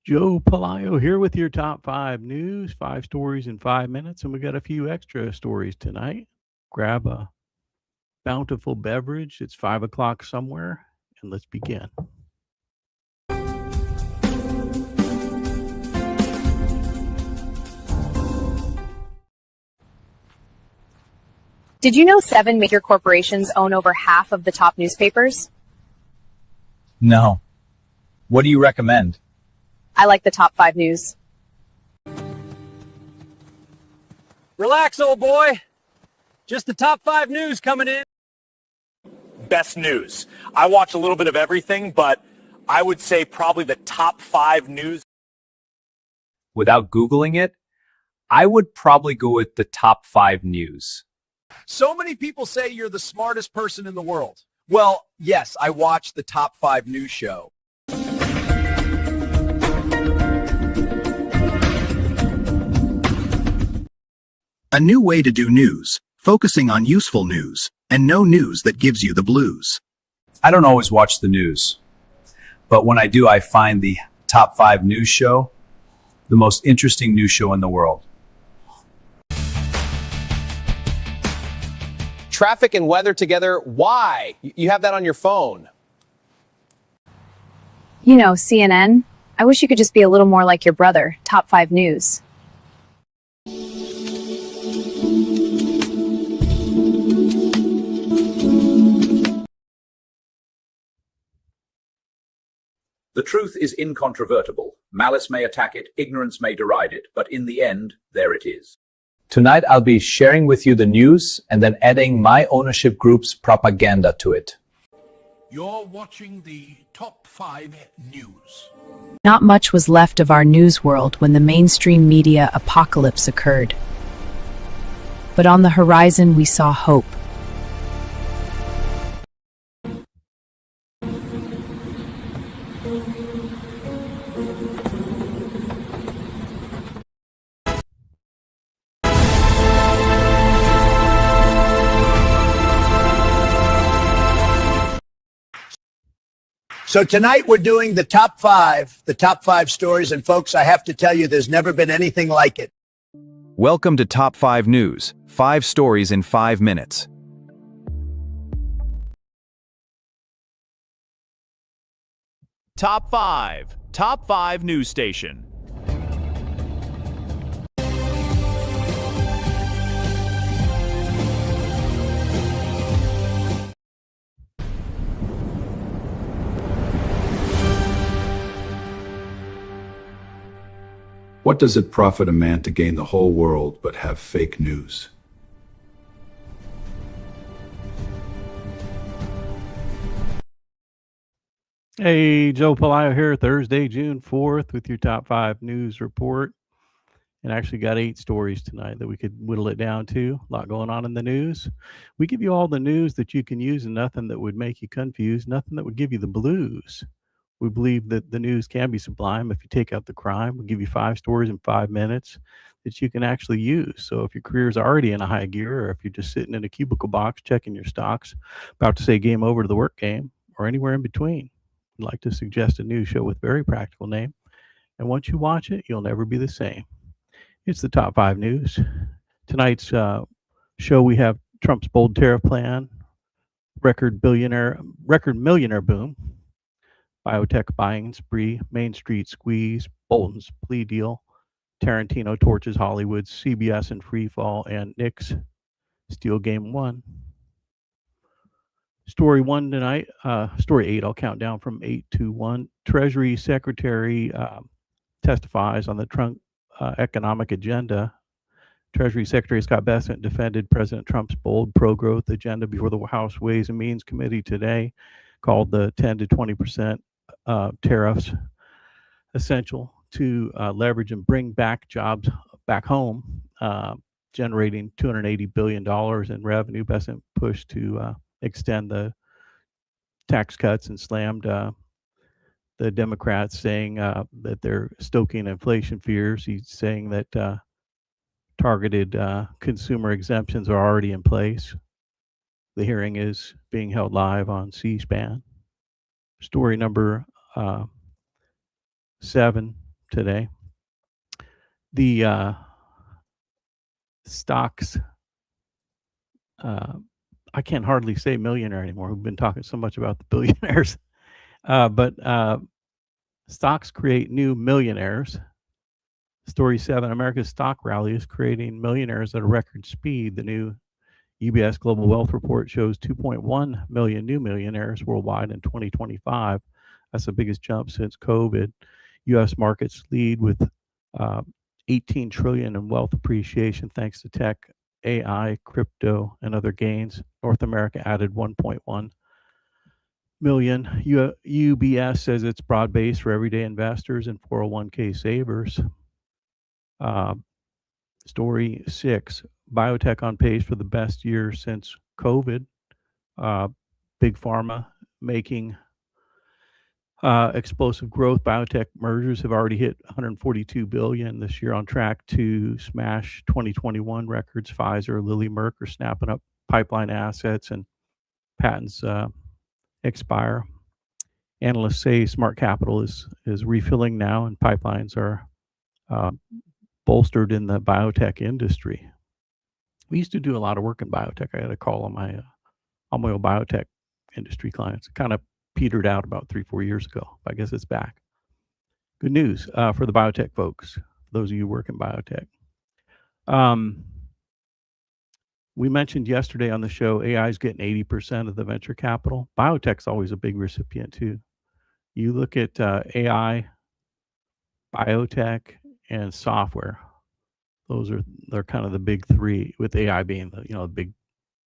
Joe Pelayo here with your top five news, five stories in 5 minutes, and we got a few extra stories tonight. Grab a bountiful beverage. It's 5 o'clock somewhere, and let's begin. Did you know 7 major corporations own over half of the top newspapers? No. What do you recommend? I like the top 5 news. Relax, old boy. Just the top 5 news coming in. Best news. I watch a little bit of everything, but I would say probably the top 5 news. Without Googling it, I would probably go with the top 5 news. So many people say you're the smartest person in the world. Well, yes, I watch the top 5 news show. A new way to do news, focusing on useful news, and no news that gives you the blues. I don't always watch the news, but when I do, I find the top 5 news show the most interesting news show in the world. Traffic and weather together. Why? You have that on your phone. You know, CNN. I wish you could just be a little more like your brother. Top 5 news. The truth is incontrovertible. Malice may attack it, ignorance may deride it, but in the end, there it is. Tonight, I'll be sharing with you the news and then adding my ownership group's propaganda to it. You're watching the top 5 news. Not much was left of our news world when the mainstream media apocalypse occurred. But on the horizon, we saw hope. So tonight we're doing the top 5 stories. And folks, I have to tell you, there's never been anything like it. Welcome to Top 5 News, 5 stories in 5 minutes. Top 5 news station. What does it profit a man to gain the whole world but have fake news? Hey, Joe Pelayo here, Thursday, June 4th, with your top 5 news report. And actually got 8 stories tonight that we could whittle it down to. A lot going on in the news. We give you all the news that you can use and nothing that would make you confused, nothing that would give you the blues. We believe that the news can be sublime if you take out the crime. We'll give you 5 stories in 5 minutes that you can actually use. So if your career is already in a high gear, or if you're just sitting in a cubicle box checking your stocks, about to say game over to the work game, or anywhere in between, we'd like to suggest a news show with very practical name. And once you watch it, you'll never be the same. It's the top 5 news. Tonight's show, we have Trump's bold tariff plan, record millionaire boom, biotech buying spree, Main Street squeeze, Bolton's plea deal, Tarantino torches Hollywood, CBS in free fall, and Knicks steal game 1. Story 1 tonight, story 8, I'll count down from 8 to 1. Treasury Secretary testifies on the Trump economic agenda. Treasury Secretary Scott Bessent defended President Trump's bold pro-growth agenda before the House Ways and Means Committee today, called the 10 to 20% tariffs essential to leverage and bring back jobs back home, generating $280 billion in revenue. Bessent pushed to extend the tax cuts and slammed the Democrats, saying that they're stoking inflation fears. He's saying that targeted consumer exemptions are already in place. The hearing is being held live on C-SPAN. Story number 7, today. The stocks, I can't hardly say millionaire anymore. We've been talking so much about the billionaires. But stocks create new millionaires. Story 7, America's stock rally is creating millionaires at a record speed. The new UBS Global Wealth Report shows 2.1 million new millionaires worldwide in 2025. That's the biggest jump since COVID. U.S. markets lead with 18 trillion in wealth appreciation thanks to tech, AI, crypto, and other gains. North America added 1.1 million. UBS says it's broad-based for everyday investors and 401k savers. Story 6, biotech on pace for the best year since COVID. Big pharma making explosive growth. Biotech mergers have already hit 142 billion this year, on track to smash 2021 records. Pfizer, Lilly, Merck are snapping up pipeline assets, and patents expire. Analysts say smart capital is refilling now, and pipelines are bolstered in the biotech industry. We used to do a lot of work in biotech. I had a call on my old biotech industry clients. It kind of petered out about 3-4 years ago. I guess it's back. Good news for the biotech folks, those of you who work in biotech. We mentioned yesterday on the show, AI is getting 80% of the venture capital. Biotech's always a big recipient too. You look at AI, biotech, and software. They're kind of the big three, with AI being the big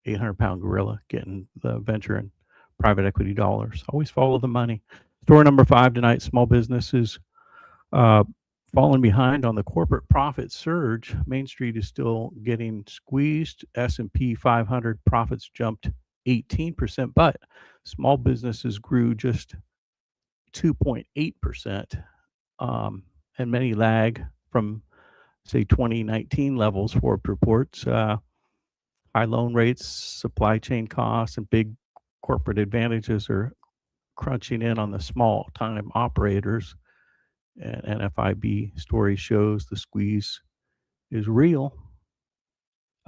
800-pound gorilla getting the venture and private equity dollars. Always follow the money. Story number 5 tonight: small businesses falling behind on the corporate profit surge. Main Street is still getting squeezed. S&P 500 profits jumped 18%, but small businesses grew just 2.8%, and many lag from, say, 2019 levels. Forbes reports high loan rates, supply chain costs, and big corporate advantages are crunching in on the small-time operators. And NFIB story shows the squeeze is real.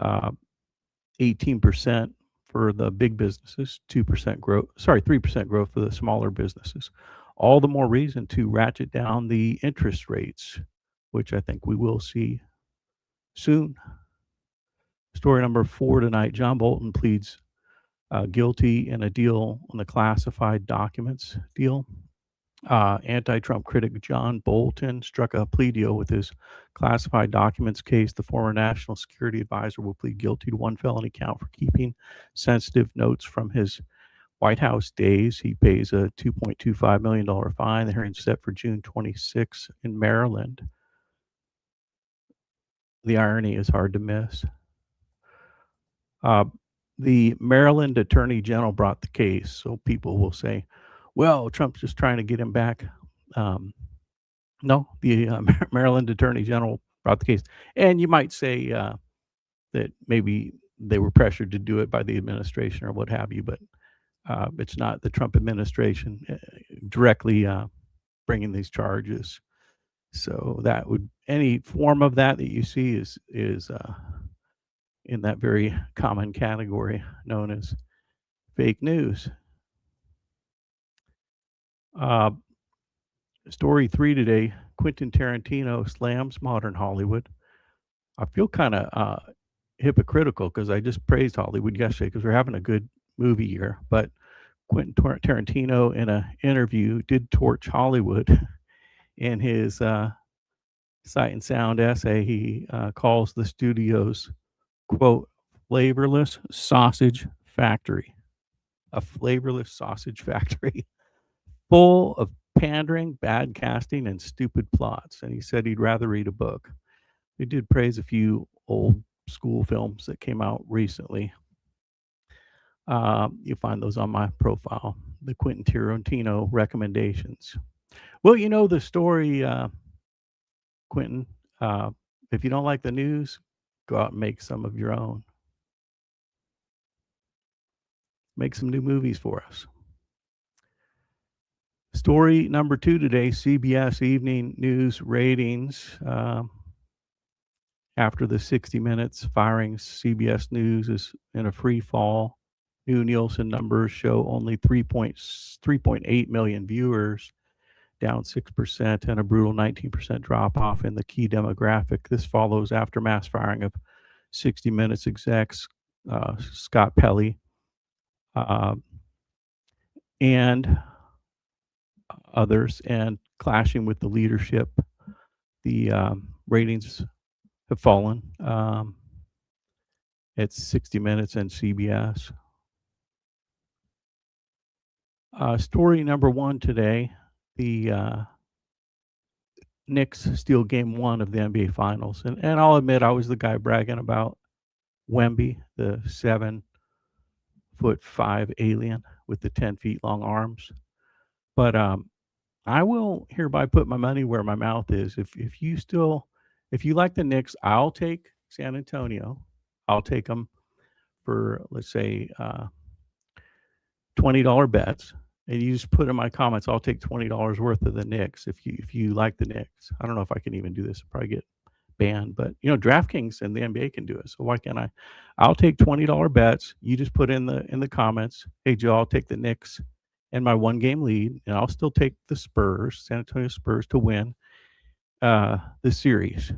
18% for the big businesses, 2% growth. 3% growth for the smaller businesses. All the more reason to ratchet down the interest rates, which I think we will see soon. Story number 4 tonight: John Bolton pleads guilty in a deal on the classified documents deal. Anti-Trump critic John Bolton struck a plea deal with his classified documents case. The former national security advisor will plead guilty to 1 felony count for keeping sensitive notes from his White House days. He pays a $2.25 million fine. The hearing's set for June 26 in Maryland. The irony is hard to miss. The Maryland Attorney General brought the case, so people will say, well, Trump's just trying to get him back. No, the Maryland Attorney General brought the case. And you might say that maybe they were pressured to do it by the administration or what have you, but it's not the Trump administration directly bringing these charges. So that would, any form of that you see is in that very common category known as fake news. Story 3 today: Quentin Tarantino slams modern Hollywood. I feel kind of hypocritical because I just praised Hollywood yesterday because we're having a good movie year, but Quentin Tarantino in an interview did torch Hollywood. In his Sight and Sound essay, he calls the studios, quote, flavorless sausage factory. A flavorless sausage factory full of pandering, bad casting, and stupid plots. And he said he'd rather read a book. He did praise a few old school films that came out recently. You'll find those on my profile, the Quentin Tarantino recommendations. Well, you know the story, Quentin. If you don't like the news, go out and make some of your own. Make some new movies for us. Story number 2 today, CBS Evening News ratings. After the 60 Minutes firing, CBS News is in a free fall. New Nielsen numbers show only 3.8 million viewers, down 6%, and a brutal 19% drop off in the key demographic. This follows after mass firing of 60 Minutes execs Scott Pelley and others, and clashing with the leadership. The ratings have fallen. It's 60 Minutes and CBS. Story number 1 today, the Knicks steal game 1 of the NBA Finals. And I'll admit I was the guy bragging about Wemby, the 7'5" alien with the 10 feet long arms. But I will hereby put my money where my mouth is. If you like the Knicks, I'll take San Antonio. I'll take them for, let's say, $20 bets. And you just put in my comments, I'll take $20 worth of the Knicks if you like the Knicks. I don't know if I can even do this. I'll probably get banned, but DraftKings and the NBA can do it. So why can't I? I'll take $20 bets. You just put in the comments, hey Joe, I'll take the Knicks and my 1-game lead, and I'll still take the Spurs, San Antonio Spurs, to win the series.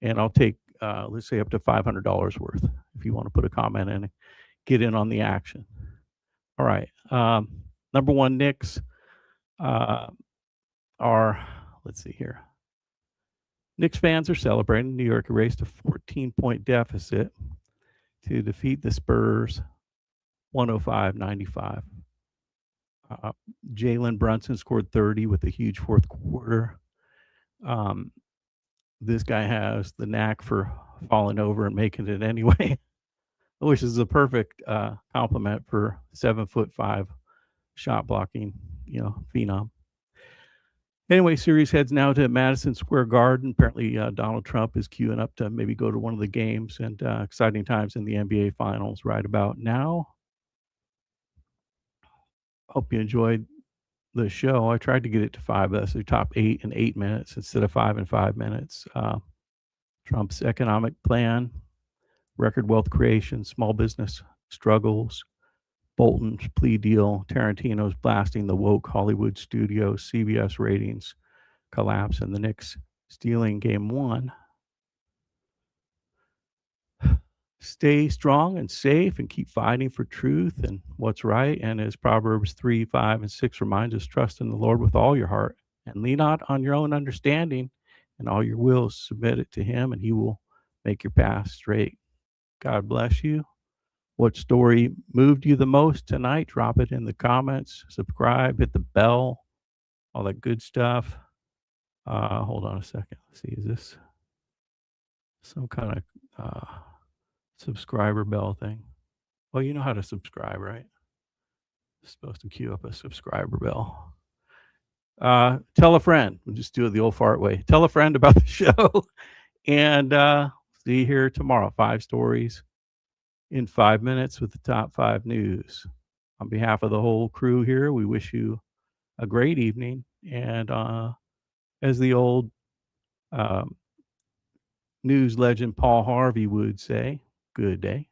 And I'll take let's say up to $500 worth if you want to put a comment in and get in on the action. All right. Number 1 Knicks are, let's see here. Knicks fans are celebrating. New York erased a 14-point deficit to defeat the Spurs 105-95. Jalen Brunson scored 30 with a huge fourth quarter. This guy has the knack for falling over and making it anyway, which is a perfect compliment for 7'5" shot blocking, phenom. Anyway, series heads now to Madison Square Garden. Apparently, Donald Trump is queuing up to maybe go to one of the games, and exciting times in the NBA Finals right about now. Hope you enjoyed the show. I tried to get it to 5. That's the top 8 in 8 minutes instead of 5 in 5 minutes. Trump's economic plan, record wealth creation, small business struggles, Bolton's plea deal, Tarantino's blasting the woke Hollywood studios, CBS ratings collapse, and the Knicks stealing game 1. Stay strong and safe and keep fighting for truth and what's right. And as Proverbs 3, 5, and 6 reminds us, trust in the Lord with all your heart and lean not on your own understanding, and all your wills submit it to him, and he will make your path straight. God bless you. What story moved you the most tonight? Drop it in the comments. Subscribe, hit the bell, all that good stuff. Hold on a second. Let's see, is this some kind of subscriber bell thing? Well, you know how to subscribe, right? It's supposed to queue up a subscriber bell. Tell a friend. We'll just do it the old fart way. Tell a friend about the show. And see you here tomorrow. 5 stories in 5 minutes with the top 5 news. On behalf of the whole crew here, we wish you a great evening. And as the old news legend Paul Harvey would say, good day.